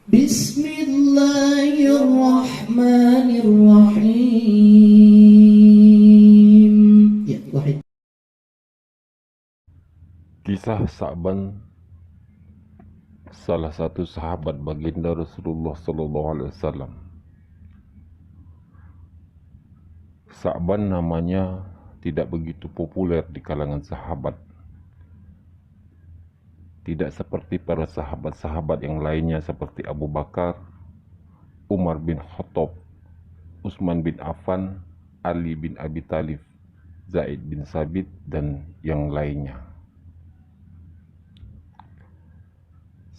Bismillahirrahmanirrahim. Ya, wahid. Kisah Sa'ban, salah satu sahabat baginda Rasulullah SAW. Sa'ban namanya tidak begitu populer di kalangan sahabat. Tidak seperti para sahabat-sahabat yang lainnya seperti Abu Bakar, Umar bin Khattab, Utsman bin Affan, Ali bin Abi Thalib, Zaid bin Sabit, dan yang lainnya.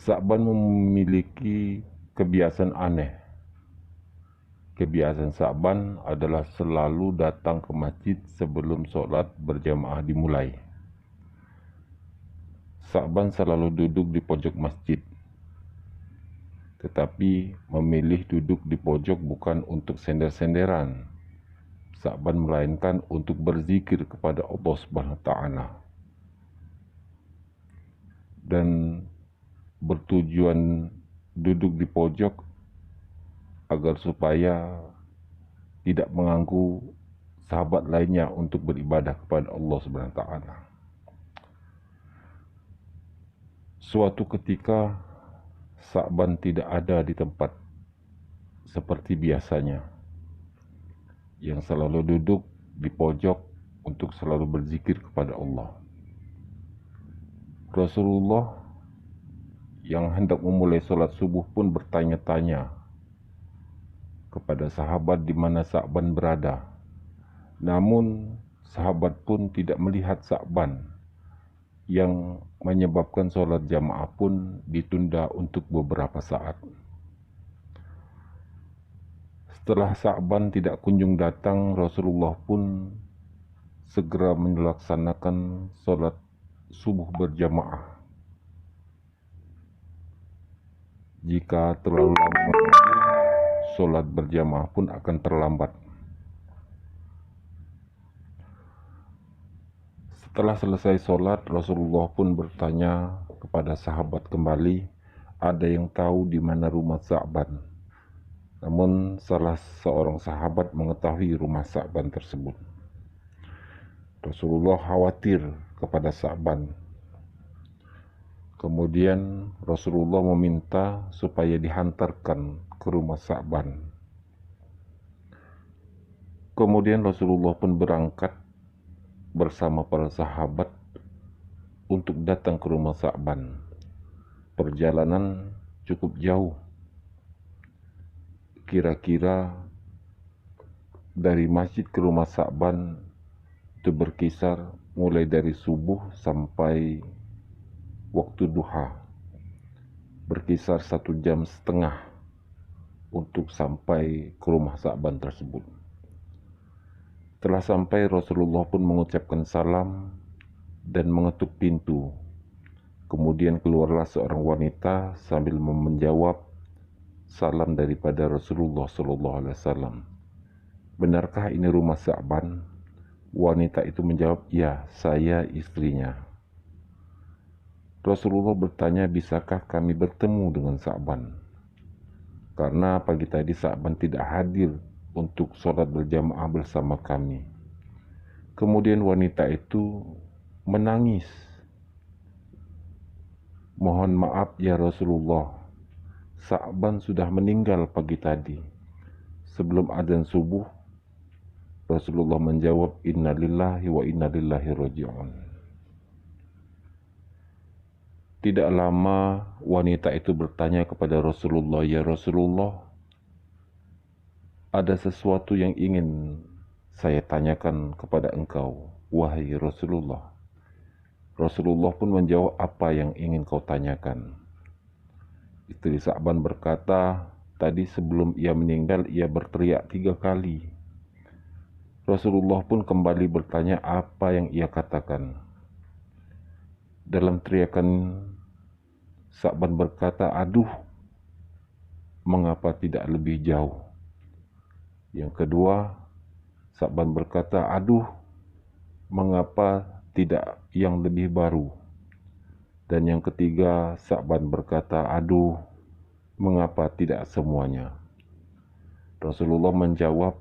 Sa'ban memiliki kebiasaan aneh. Kebiasaan Sa'ban adalah selalu datang ke masjid sebelum sholat berjamaah dimulai. Sa'ban selalu duduk di pojok masjid, tetapi memilih duduk di pojok bukan untuk sender-senderan. Sa'ban melainkan untuk berzikir kepada Allah Subhanahu wa Ta'ala, dan bertujuan duduk di pojok agar supaya tidak mengganggu sahabat lainnya untuk beribadah kepada Allah Subhanahu wa Ta'ala. Suatu ketika Sa'ban tidak ada di tempat seperti biasanya, yang selalu duduk di pojok untuk selalu berzikir kepada Allah. Rasulullah yang hendak memulai sholat subuh pun bertanya-tanya kepada sahabat di mana Sa'ban berada. Namun sahabat pun tidak melihat Sa'ban, yang menyebabkan sholat jamaah pun ditunda untuk beberapa saat. Setelah Sa'ban tidak kunjung datang, Rasulullah pun segera melaksanakan sholat subuh berjamaah. Jika terlalu lama, sholat berjamaah pun akan terlambat. Setelah selesai sholat, Rasulullah pun bertanya kepada sahabat kembali, ada yang tahu di mana rumah Sa'ban? Namun salah seorang sahabat mengetahui rumah Sa'ban tersebut. Rasulullah khawatir kepada Sa'ban. Kemudian Rasulullah meminta supaya dihantarkan ke rumah Sa'ban. Kemudian Rasulullah pun berangkat bersama para sahabat untuk datang ke rumah Sa'ban. Perjalanan cukup jauh. Kira-kira dari masjid ke rumah Sa'ban itu berkisar mulai dari subuh sampai waktu duha, berkisar 1,5 jam untuk sampai ke rumah Sa'ban tersebut. Setelah sampai, Rasulullah pun mengucapkan salam dan mengetuk pintu. Kemudian keluarlah seorang wanita sambil menjawab salam daripada Rasulullah SAW. Benarkah ini rumah Sa'ban? Wanita itu menjawab, ya, saya istrinya. Rasulullah bertanya, bisakah kami bertemu dengan Sa'ban? Karena pagi tadi Sa'ban tidak hadir untuk sholat berjamaah bersama kami. Kemudian wanita itu menangis. Mohon maaf ya Rasulullah, Sa'ban sudah meninggal pagi tadi. Sebelum adzan subuh, Rasulullah menjawab, inna lillahi wa inna ilaihi raji'un. Tidak lama wanita itu bertanya kepada Rasulullah, ya Rasulullah, ada sesuatu yang ingin saya tanyakan kepada engkau, wahai Rasulullah. Rasulullah pun menjawab, apa yang ingin kau tanyakan? Istri Sa'ban berkata, tadi sebelum ia meninggal, ia berteriak 3 kali. Rasulullah pun kembali bertanya apa yang ia katakan. Dalam teriakan, Sa'ban berkata, aduh, mengapa tidak lebih jauh? Yang kedua, Sa'ban berkata, aduh, mengapa tidak yang lebih baru? Dan yang ketiga, Sa'ban berkata, aduh, Mengapa tidak semuanya? Rasulullah menjawab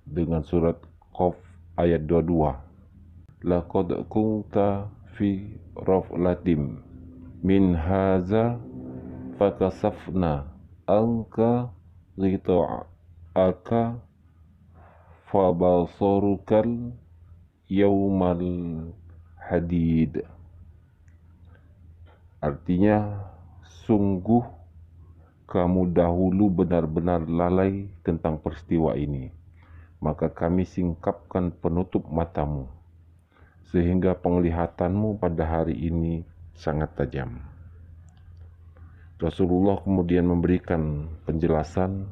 dengan surat Qaf ayat 22. Laqad kunta fi raflatim min haza fakasafna anka ghita'aka fabasarukal yaumal hadid. Artinya, sungguh kamu dahulu benar-benar lalai tentang peristiwa ini, maka kami singkapkan penutup matamu, sehingga penglihatanmu pada hari ini sangat tajam. Rasulullah kemudian memberikan penjelasan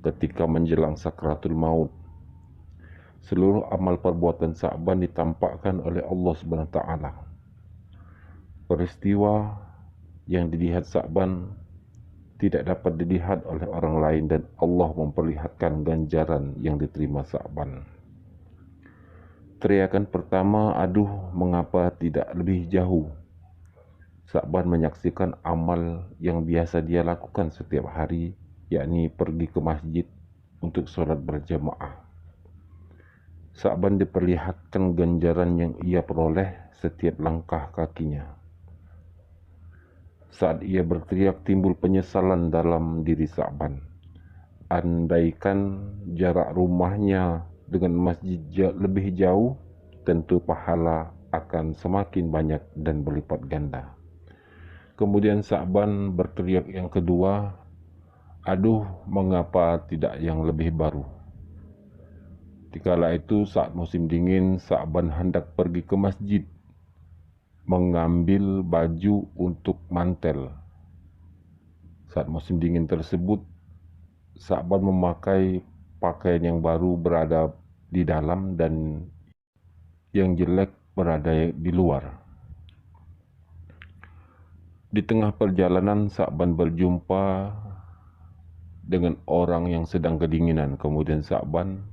ketika menjelang sakratul maut. Seluruh amal perbuatan Sa'ban ditampakkan oleh Allah Subhanahu wa taala. Peristiwa yang dilihat Sa'ban tidak dapat dilihat oleh orang lain, dan Allah memperlihatkan ganjaran yang diterima Sa'ban. Teriakan pertama, aduh mengapa tidak lebih jauh. Sa'ban menyaksikan amal yang biasa dia lakukan setiap hari, yakni pergi ke masjid untuk sholat berjamaah. Sa'ban diperlihatkan ganjaran yang ia peroleh setiap langkah kakinya. Saat ia berteriak, timbul penyesalan dalam diri Sa'ban. Andaikan jarak rumahnya dengan masjid lebih jauh, tentu pahala akan semakin banyak dan berlipat ganda. Kemudian Sa'ban berteriak yang kedua, aduh mengapa tidak yang lebih baru. Dikala itu saat musim dingin, Sa'ban hendak pergi ke masjid, mengambil baju untuk mantel. Saat musim dingin tersebut, Sa'ban memakai pakaian yang baru berada di dalam dan yang jelek berada di luar. Di tengah perjalanan, Sa'ban berjumpa dengan orang yang sedang kedinginan. Kemudian Sa'ban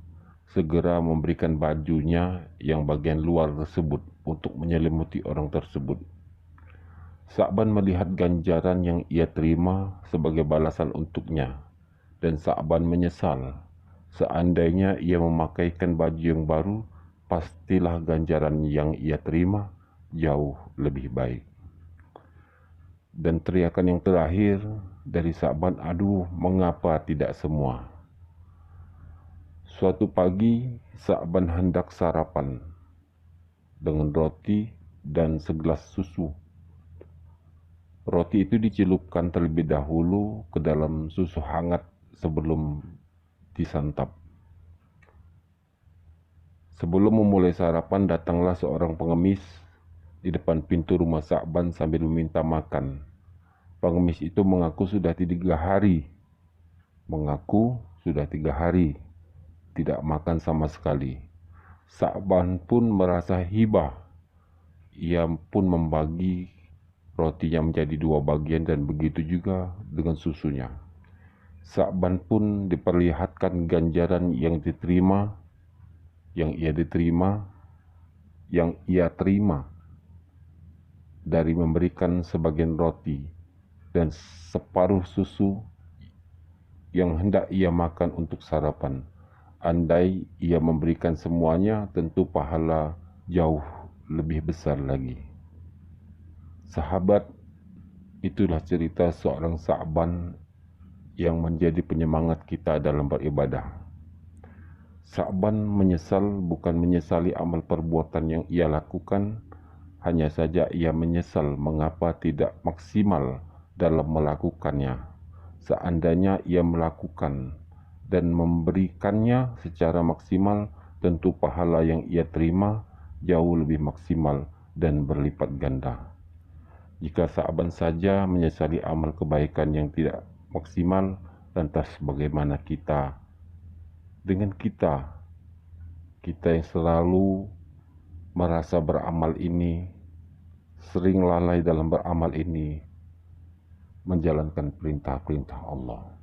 segera memberikan bajunya yang bagian luar tersebut untuk menyelimuti orang tersebut. Sa'ban melihat ganjaran yang ia terima sebagai balasan untuknya, dan Sa'ban menyesal. Seandainya ia memakaikan baju yang baru, pastilah ganjaran yang ia terima jauh lebih baik. Dan teriakan yang terakhir dari Sa'ban, aduh mengapa tidak semua. Suatu pagi, Sa'ban hendak sarapan dengan roti dan segelas susu. Roti itu dicelupkan terlebih dahulu ke dalam susu hangat sebelum disantap. Sebelum memulai sarapan, datanglah seorang pengemis di depan pintu rumah Sa'ban sambil meminta makan. Pengemis itu mengaku sudah 3 hari tidak makan sama sekali. Sa'ban pun merasa hibah. Ia pun membagi rotinya menjadi 2 bagian dan begitu juga dengan susunya. Sa'ban pun diperlihatkan ganjaran yang ia terima dari memberikan sebagian roti dan separuh susu yang hendak ia makan untuk sarapan. Andai ia memberikan semuanya, tentu pahala jauh lebih besar lagi. Sahabat, itulah cerita seorang Sa'ban yang menjadi penyemangat kita dalam beribadah. Sa'ban menyesal bukan menyesali amal perbuatan yang ia lakukan, hanya saja ia menyesal mengapa tidak maksimal dalam melakukannya. Seandainya ia melakukan dan memberikannya secara maksimal, tentu pahala yang ia terima jauh lebih maksimal dan berlipat ganda. Jika Sa'ban saja menyesali amal kebaikan yang tidak maksimal, lantas bagaimana kita? Dengan kita yang selalu merasa beramal ini, sering lalai dalam beramal ini, menjalankan perintah-perintah Allah.